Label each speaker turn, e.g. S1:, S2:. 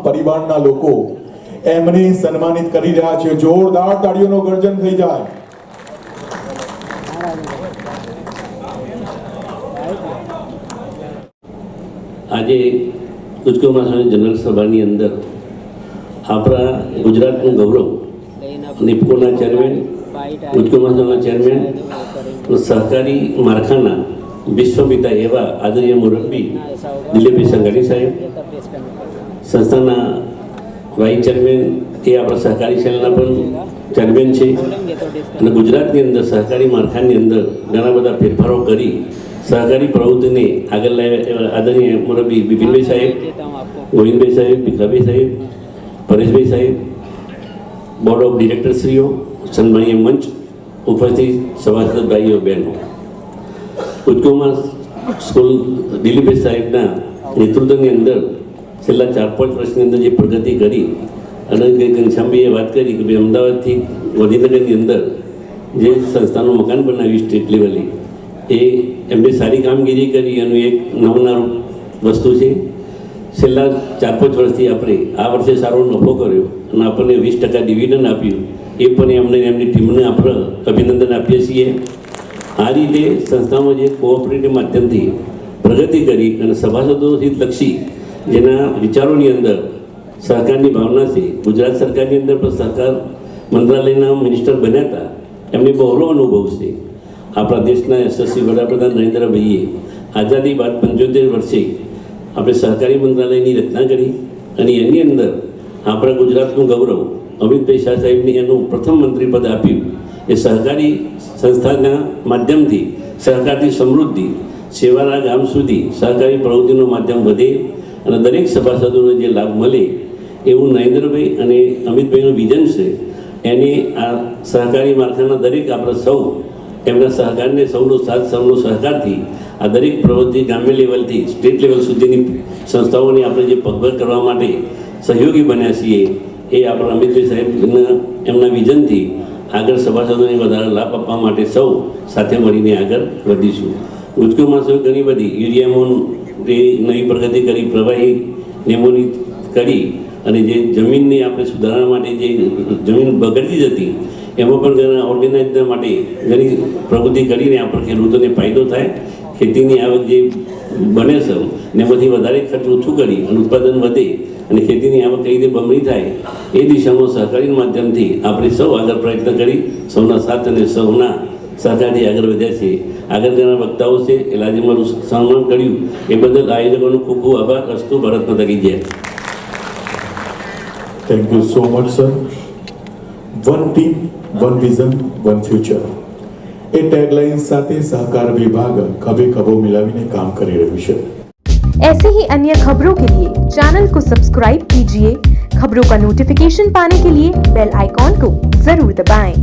S1: પરિવારના લોકો એમને સન્માનિત કરી રહ્યા છે। જોરદાર તાળીઓનો ગર્જન થઈ જાય।
S2: આજે ઉચ્ચકમાસની જનરલ સભાની અંદર આપણા ગુજરાતનું ગૌરવ નિપકોના ચેરમેન, ઉચ્ચકમાસના ચેરમેન, સહકારી માળખાના વિશ્વપિતા એવા આદરણીય મુરબ્બી દિલીપભાઈ સંઘાણી સાહેબ, સંસ્થાના વાઇસ ચેરમેન એ આપણા સહકારી સેલના પણ ચેરમેન છે અને ગુજરાતની અંદર સહકારી માળખાની અંદર ઘણા બધા ફેરફારો કરી સહકારી પ્રવૃત્તિને આગળ લાવ્યા આદરણીય મુરબ્બી બિપિનભાઈ સાહેબ, ગોવિંદભાઈ સાહેબ, ભીખાભાઈ સાહેબ, પરેશભાઈ સાહેબ, બોર્ડ ઓફ ડિરેક્ટરશ્રીઓ, સન્માનીય મંચ ઉપસ્થિત સભાસદ ભાઈઓ બહેનો, ઉચ્ચકોમાં સ્કૂલ દિલીપભાઈ સાહેબના નેતૃત્વની અંદર છેલ્લા 4-5 વર્ષની અંદર જે પ્રગતિ કરી અને ઘનશ્યામભાઈએ વાત કરી કે ભાઈ અમદાવાદથી ગાંધીનગરની અંદર જે સંસ્થાનું મકાન બનાવ્યું સ્ટેટ લેવલે એ એમને સારી કામગીરી કરી એનું એક નવનારું વસ્તુ છે। છેલ્લા 4-5 વર્ષથી આપણે આ વર્ષે સારો નફો કર્યો અને આપણને 20% ડિવિડન્ડ આપ્યું, એ પણ એમને એમની ટીમને આપણે અભિનંદન આપીએ છીએ। આ રીતે સંસ્થામાં જે કોઓપરેટિવ માધ્યમથી પ્રગતિ કરી અને સભાસદોથી લક્ષી જેના વિચારોની અંદર સહકારની ભાવના છે, ગુજરાત સરકારની અંદર પણ સહકાર મંત્રાલયના મિનિસ્ટર બન્યા હતા, એમને બહોળો અનુભવ છે। આપણા દેશના યશસ્વી વડાપ્રધાન નરેન્દ્રભાઈએ આઝાદી બાદ 75 વર્ષે આપણે સહકારી મંત્રાલયની રચના કરી અને એની અંદર આપણા ગુજરાતનું ગૌરવ અમિતભાઈ શાહ સાહેબને એનું પ્રથમ મંત્રી પદ આપ્યું। એ સહકારી સંસ્થાના માધ્યમથી સહકારથી સમૃદ્ધિ, સેવાના ગામ સુધી સહકારી પ્રવૃત્તિનું માધ્યમ વધે અને દરેક સભાસદોને જે લાભ મળે એવું નરેન્દ્રભાઈ અને અમિતભાઈનું વિઝન છે। એને આ સહકારી માળખાના દરેક આપણે સૌ એમના સહકારને સૌનો સાથ સૌનો સહકારથી આ દરેક પ્રવૃત્તિ ગ્રામ્ય લેવલથી સ્ટેટ લેવલ સુધીની સંસ્થાઓને આપણે જે પગભર કરવા માટે સહયોગી બન્યા છીએ એ આપણા અમિતભાઈ સાહેબના એમના વિઝનથી આગળ સભાસદોને વધારે લાભ આપવા માટે સૌ સાથે મળીને આગળ વધીશું। ઉચ્ચકોમાં ઘણી બધી યુરિયામોન એ નવી પ્રગતિ કરી, પ્રવાહી નેમોની કરી અને જે જમીનની આપણે સુધારણા માટે જે જમીન બગડતી જતી એમાં પણ ઘણા ઓર્ગેનાઇઝના માટે ઘણી પ્રવૃત્તિ કરીને આપણે ખેડૂતોને ફાયદો થાય, ખેતીની આવક જે બને છે એમાંથી વધારે ખર્ચ ઓછું કરી અને ઉત્પાદન વધે અને ખેતીની આવક કઈ રીતે બમણી થાય એ દિશામાં સહકારી માધ્યમથી આપણે સૌ આગળ પ્રયત્ન કરી સૌના સાથ અને સૌના સહકારથી આગળ વધ્યા છીએ। આગળ ઘણા વક્તાઓ છે એટલે આજે મારું સન્માન કર્યું એ બદલ આયોજકોનો ખૂબ ખૂબ આભાર। અસ્તુ ભારત માતા કી જય।
S1: Thank you so much sir. One team, one vision, one future A tagline સાથે सहकार विभाग खभे खभो मिलाવીને काम કરી રહ્યું છે।
S3: ऐसे ही अन्य खबरों के लिए चैनल को सब्सक्राइब कीजिए। खबरों का नोटिफिकेशन पाने के लिए बेल आइकॉन को जरूर दबाएं।